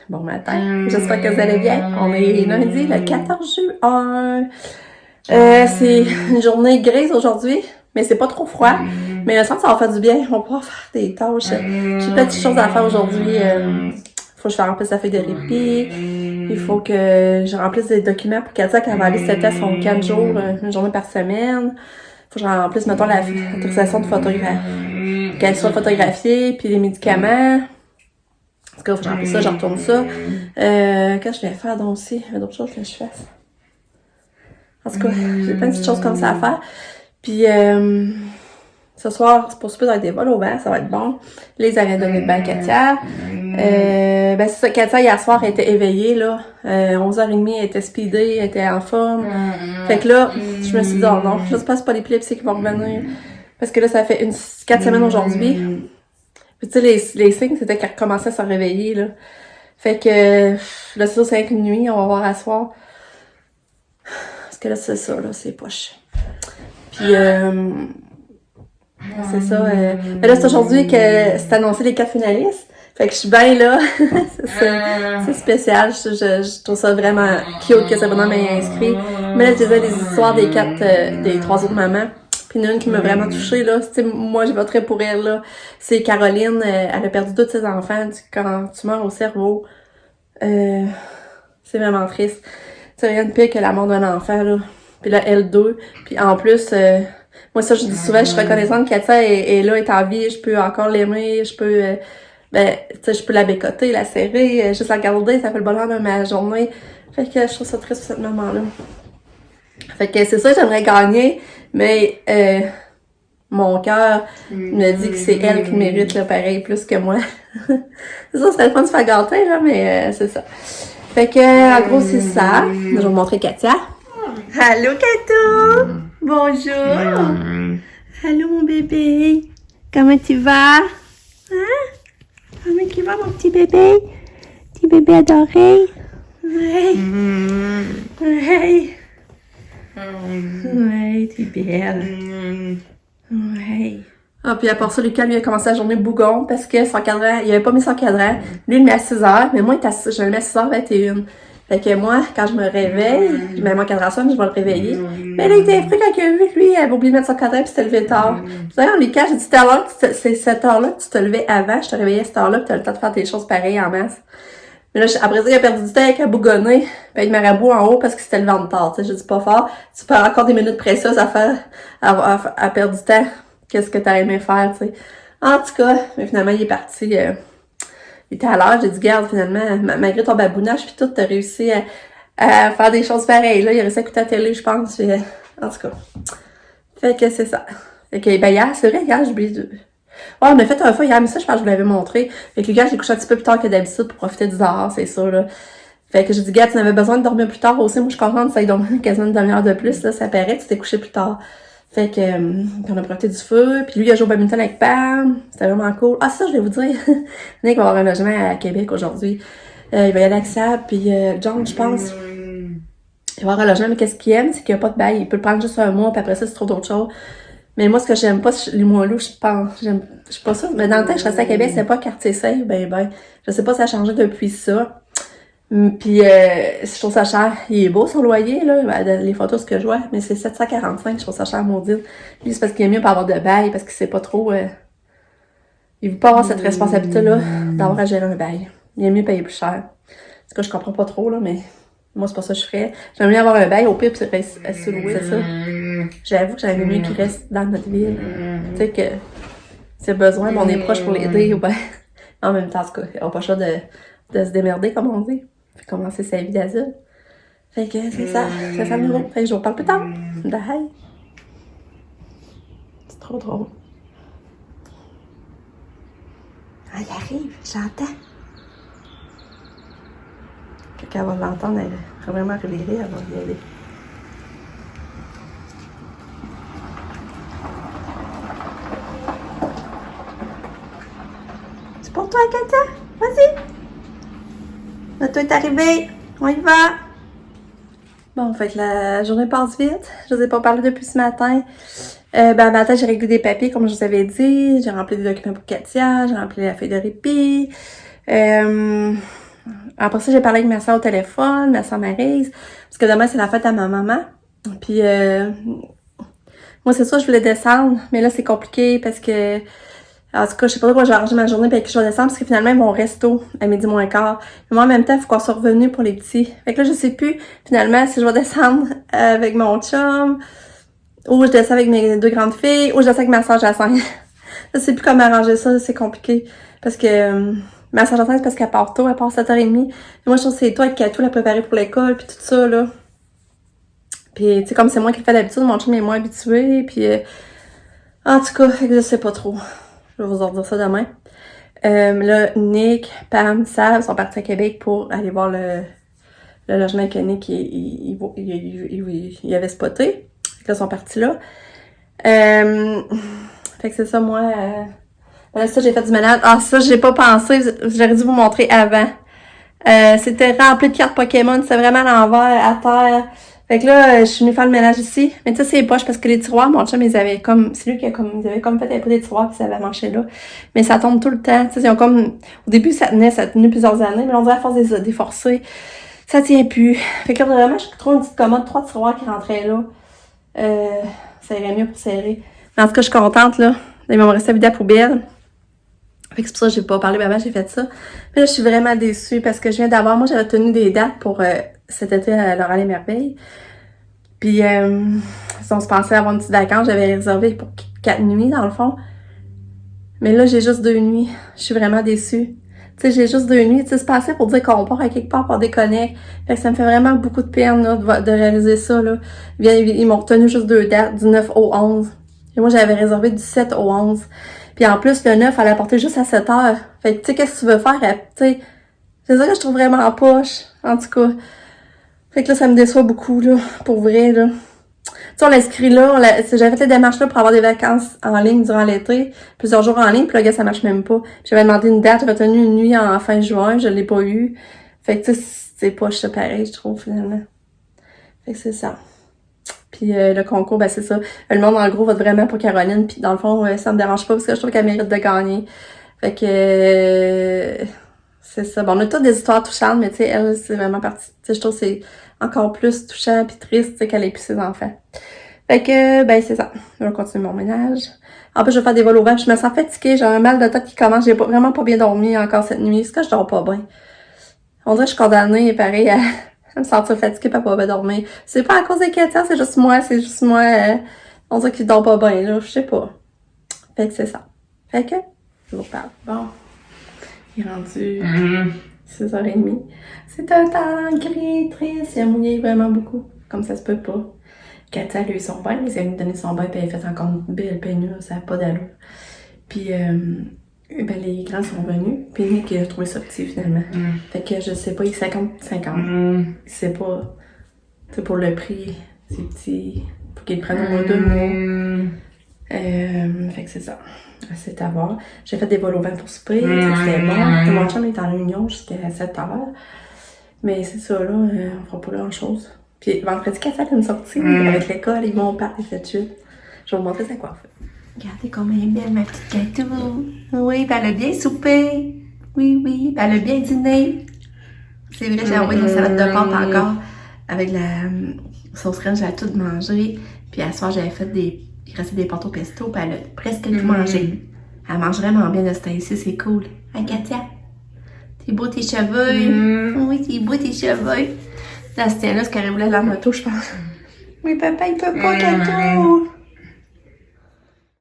Bon matin, j'espère que vous allez bien. On est lundi, le 14 juin. C'est une journée grise aujourd'hui, mais c'est pas trop froid. Mais le sens ça va faire du bien. On va pouvoir faire des tâches. J'ai plein de petites choses à faire aujourd'hui. Faut que je remplisse la feuille de répit. Il faut que je remplisse des documents pour qu'elle dise qu'elle va aller cet test en 4 jours, une journée par semaine. Faut que je remplisse, mettons, l'autorisation de photographe. Qu'elle soit photographiée, puis les médicaments. En tout cas, faut que je remplisse ça, je retourne ça. Qu'est-ce que je vais faire donc aussi? Il y a d'autres choses que je fasse. En tout cas, j'ai plein de petites choses comme ça à faire. Puis, ce soir, c'est pour souper dans des vols au vent, ça va être bon. Les avaient donné le bain à Katia. C'est ça, Katia, hier soir, elle était éveillée, là. 11h30, elle était speedée, elle était en forme. Fait que là, je me suis dit, oh non, j'espère que c'est pas l'épilepsie qui va revenir. Parce que là, ça fait 4 semaines aujourd'hui. Puis tu sais, les signes, c'était qu'elle recommençait à se réveiller, là. Fait que, là, c'est ça, c'est une nuit, on va voir à soir. Parce que là, c'est ça, là, c'est poche. Puis, c'est ça. Mais là, c'est aujourd'hui que c'est annoncé les 4 finalistes. Fait que je suis bien là. c'est spécial. Je trouve ça vraiment cute que Sabrina m'ait inscrit. Mais là, je disais les histoires des 3 autres mamans. Puis une qui m'a vraiment touchée, là. Moi, je voterais pour elle, là. C'est Caroline. Elle a perdu 2 de ses enfants quand tu meurs au cerveau. C'est vraiment triste. C'est rien de pire que la mort d'un enfant, là. Puis là, elle 2. Puis en plus, moi, ça, je dis souvent, je suis reconnaissante que Katia est là, est en vie. Je peux encore l'aimer. Je peux, tu sais, je peux la bécoter, la serrer, juste la garder. Ça fait le bonheur de ma journée. Fait que je trouve ça triste, cette maman-là. Fait que c'est ça, j'aimerais gagner. Mais mon cœur me dit que c'est elle qui mérite le pareil plus que moi. C'est ça, c'était le fun de se faire gâter, là, mais c'est ça. Fait que, en gros, c'est ça. Je vais vous montrer Katia. Allô, Kato! Bonjour! Allô, mon bébé! Comment tu vas? Hein? Comment tu vas, mon petit bébé? Petit bébé adoré? Ouais! Ouais! Ouais, t'es belle. Ouais. Ah, puis à part ça, Lucas, lui, a commencé la journée bougon parce que son cadran, il avait pas mis son cadran. Lui, il le met à 6h, mais moi, je le mets à 6h21. Fait que moi, quand je me réveille, je mets mon cadran sonne, je vais le réveiller. Mais là, il était effrayé quand il a vu que lui, il avait oublié de mettre son cadran puis s'était levé tard. D'ailleurs, Lucas, j'ai dit tout à l'heure, c'est cette heure-là que tu te levais avant, je te réveillais à cette heure-là puis t'as le temps de faire tes choses pareilles en masse. Mais là, après ça, il a perdu du temps avec un bougonné, puis avec Marabout en haut parce qu'il s'était levé en retard. Tu sais, je dis pas fort. Tu perds encore des minutes précieuses à perdre du temps. Qu'est-ce que t'as aimé faire, tu sais. En tout cas, mais finalement, il est parti. Il était à l'heure. J'ai dit, garde, finalement, malgré ton babounage puis tout, t'as réussi à faire des choses pareilles. Là, il a réussi à écouter la télé, je pense. Puis, en tout cas. Fait que c'est ça. Fait que, ben, hier, c'est vrai, hier, j'ai oublié de... Ouais, on a fait un fois hier, mais ça, je pense que je vous l'avais montré. Fait que le gars, j'ai couché un petit peu plus tard que d'habitude pour profiter du dehors, c'est ça, là. Fait que j'ai dit, gars, tu avais besoin de dormir plus tard aussi. Moi, je suis contente, ça ait dormi quasiment une demi-heure de plus, là. Ça paraît que tu t'es couché plus tard. Fait que, on a profité du feu. Puis lui, il a joué au badminton avec Pam. C'était vraiment cool. Ah, ça, je vais vous dire. Nick va avoir un logement à Québec aujourd'hui. Il va y aller avec Sab, puis John, je pense. Il va avoir un logement, mais qu'est-ce qu'il aime, c'est qu'il n'y a pas de bail. Il peut le prendre juste un mois, puis après ça, c'est trop d'autres choses. Mais moi, ce que j'aime pas, les mois loups, je suis pas sûre. Mais dans le temps que je restais à Québec, c'était pas quartier safe, je sais pas si ça a changé depuis ça. Puis, je trouve ça cher. Il est beau, son loyer, là, les photos, ce que je vois, mais c'est 745, je trouve ça cher, maudit. Lui, c'est parce qu'il est mieux pas avoir de bail, parce qu'il sait pas trop, il veut pas avoir cette responsabilité-là d'avoir à gérer un bail. Il est mieux payer plus cher. C'est que je comprends pas trop, là, mais moi, c'est pas ça que je ferais. J'aimerais mieux avoir un bail, au pire, puis se louer, c'est ça. J'avoue que j'aimerais mieux qu'il reste dans notre ville. Tu sais que c'est besoin, mais on est proche pour l'aider, ou ben, en même temps, en tout cas, on n'a pas le choix de se démerder, comme on dit. Puis commencer sa vie d'asile. Fait que c'est ça. C'est ça, nouveau. Fait que je vous parle plus tard. Bye. C'est trop drôle. Ah, il arrive, j'entends. Quand elle va l'entendre, elle va vraiment réveiller, elle va y aller. C'est pour toi, Katia? Vas-y. Le temps est arrivé. On y va. Bon, fait que la journée passe vite. Je vous ai pas parlé depuis ce matin. Matin, j'ai réglé des papiers, comme je vous avais dit. J'ai rempli des documents pour Katia. J'ai rempli la feuille de répit. après ça, j'ai parlé avec ma soeur au téléphone, ma soeur Maryse, parce que demain, c'est la fête à ma maman. Puis, moi, c'est ça, je voulais descendre, mais là, c'est compliqué parce que, en tout cas, je sais pas trop quoi je vais arranger ma journée puis avec qui je vais descendre, parce que finalement, ils vont au resto à 12:15. Mais moi, en même temps, il faut qu'on soit revenu pour les petits. Fait que là, je sais plus, finalement, si je vais descendre avec mon chum, ou je descends avec mes 2 grandes filles, ou je descends avec ma soeur Jacinthe. Je sais plus comment arranger ça, c'est compliqué. Parce que ma soeur Jacinthe, c'est parce qu'elle part tôt, elle part 7h30. Et moi, je trouve que c'est toi qui as tout la préparé pour l'école, puis tout ça, là. Puis, tu sais, comme c'est moi qui le fais d'habitude, mon chum est moins habitué, puis... en tout cas, fait que je sais pas trop. Je vais vous en dire ça demain. Là, Nick, Pam, Sav sont partis à Québec pour aller voir le logement que Nick, il avait spoté. Fait que là, ils sont partis là. Fait que c'est ça, moi... Là, ça, j'ai fait du ménage. Ah, ça, j'ai pas pensé. J'aurais dû vous montrer avant. C'était rempli de cartes Pokémon. C'était vraiment à l'envers, à terre. Fait que là, je suis venue faire le ménage ici. Mais tu sais, c'est poche parce que les tiroirs, mon chum, ils avaient comme... C'est lui qui a comme... Ils avaient comme fait un peu des tiroirs puis ça avait marché là. Mais ça tombe tout le temps. Tu sais, ils ont comme... Au début, ça a tenu plusieurs années. Mais on dirait à force des forcer, ça tient plus. Fait que là, vraiment, je trouve une petite commode, 3 tiroirs qui rentraient là. Ça irait mieux pour serrer. Mais en tout cas, je suis contente, là. Ils m'ont resté à vider à la poubelle. Fait que c'est pour ça que j'ai pas parlé maman, j'ai fait ça. Mais là, je suis vraiment déçue parce que je viens d'avoir... Moi, j'avais tenu des dates pour cet été à L'Oréal et Merveilles. Puis, on se pensait avoir une petite vacance. J'avais réservé pour 4 nuits, dans le fond. Mais là, j'ai juste 2 nuits. Je suis vraiment déçue. Tu sais, j'ai juste 2 nuits. Tu sais, c'est passé pour dire qu'on part à quelque part pour déconner. Fait que ça me fait vraiment beaucoup de peine, là, de réaliser ça, là. Ils m'ont retenu juste 2 dates, du 9 au 11. Et moi, j'avais réservé du 7 au 11. Puis en plus, le 9, elle a porté juste à 7 heures. Fait que, tu sais, qu'est-ce que tu veux faire? Tu sais, c'est ça que je trouve vraiment poche, en tout cas. Fait que là, ça me déçoit beaucoup, là, pour vrai, là. Tu sais, on l'inscrit là, j'avais fait les démarches là pour avoir des vacances en ligne durant l'été, plusieurs jours en ligne, puis là, gars, ça marche même pas. J'avais demandé une date, j'avais tenu une nuit en fin juin, je l'ai pas eu. Fait que, tu sais, c'est poche, ça, pareil, je trouve, finalement. Fait que c'est ça. Puis le concours, ben c'est ça. Le monde, en gros, vote vraiment pour Caroline. Puis dans le fond, ça me dérange pas parce que je trouve qu'elle mérite de gagner. Fait que c'est ça. Bon, on a toutes des histoires touchantes, mais tu sais, elle, c'est vraiment parti. Tu sais, je trouve que c'est encore plus touchant puis triste, tu sais, qu'elle ait plus ses enfants. Fait que, ben c'est ça. Je vais continuer mon ménage. En plus, je vais faire des vols au vent. Je me sens fatiguée. J'ai un mal de tête qui commence. J'ai vraiment pas bien dormi encore cette nuit. C'est que je dors pas bien. On dirait que je suis condamnée, pareil, à me sentir fatiguée pis pas bien dormir. C'est pas à cause des Katia, c'est juste moi. On dirait qu'il dort pas bien, là. Je sais pas. Fait que c'est ça. Fait que, je vous parle. Bon. Il est rendu 6h30. C'est un temps gris, triste. Il a mouillé vraiment beaucoup. Comme ça se peut pas. Katia, elle a eu son bain. Il a donné son bain pis elle a fait encore une belle pénure. Ça a pas d'allure. Puis, ben, les grands sont venus, puis Nick a trouvé ça petit finalement. Fait que je sais pas, il est 50-50. Il sait pas. C'est pour le prix, c'est petit. Faut qu'il prenne au moins 2 mois. Fait que c'est ça. C'est à voir. J'ai fait des vols au vent pour souper, c'était bon. Mon chum est en réunion jusqu'à 7h. Mais c'est ça, là, on fera pas grand chose. Puis vendredi, qu'elle fait une sortie avec l'école, ils vont parler de suite. Je vais vous montrer sa coiffure. Regardez combien elle est belle, ma petite gâteau. Oui, ben elle a bien soupé. Oui, ben elle a bien dîné. C'est vrai, j'ai envoyé la salade de pâte encore. Avec la sauce reine, j'avais tout mangé. Puis à soir, j'avais fait il restait des pâtes au pesto, puis elle a presque tout mangé. Elle mange vraiment bien de ce temps-ci, c'est cool. Hein, Katia? T'es beau tes cheveux. Oui, t'es beau tes cheveux. Là, c'était là ce qu'elle voulait la moto, je pense. Oui, papa, il peut pas, Kato.